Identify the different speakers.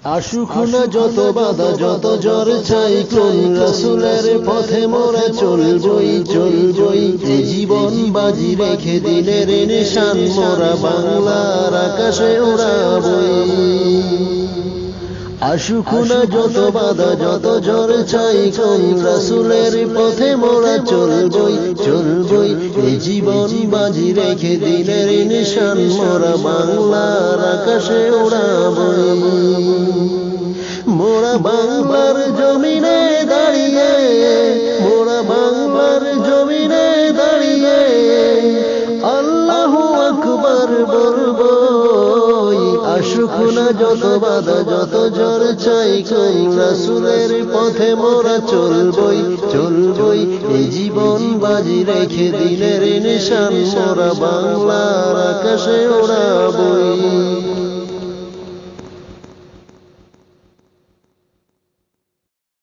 Speaker 1: আসুক না যত বাধা যত জ্বর চাই কোন রাসূলের পথে মোরা চলবই চলবই এই জীবন বাজি রেখে দিনের নিশান মোরা বাংলার আকাশে উড়াবই আসুক না যত বাধা যত জ্বর চাই কোন রাসূলের পথে মোরা চলবই চলবই এই জীবন বাজি রেখে দিনের নিশান মোরা বাংলার আকাশে উড়াবই মোরা বাংলার জমিনে দাঁড়িয়ে মোরা বাংলার জমিনে দাঁড়িয়ে আল্লাহু আকবার বলবো আসুক না যত বাধা যত জ্বর চাই কোন রাসূলের পথে মোরা চলবই চলবই এই জীবন বাজি রেখে দিনের নিশান মোরা বাংলার আকাশে উড়াবই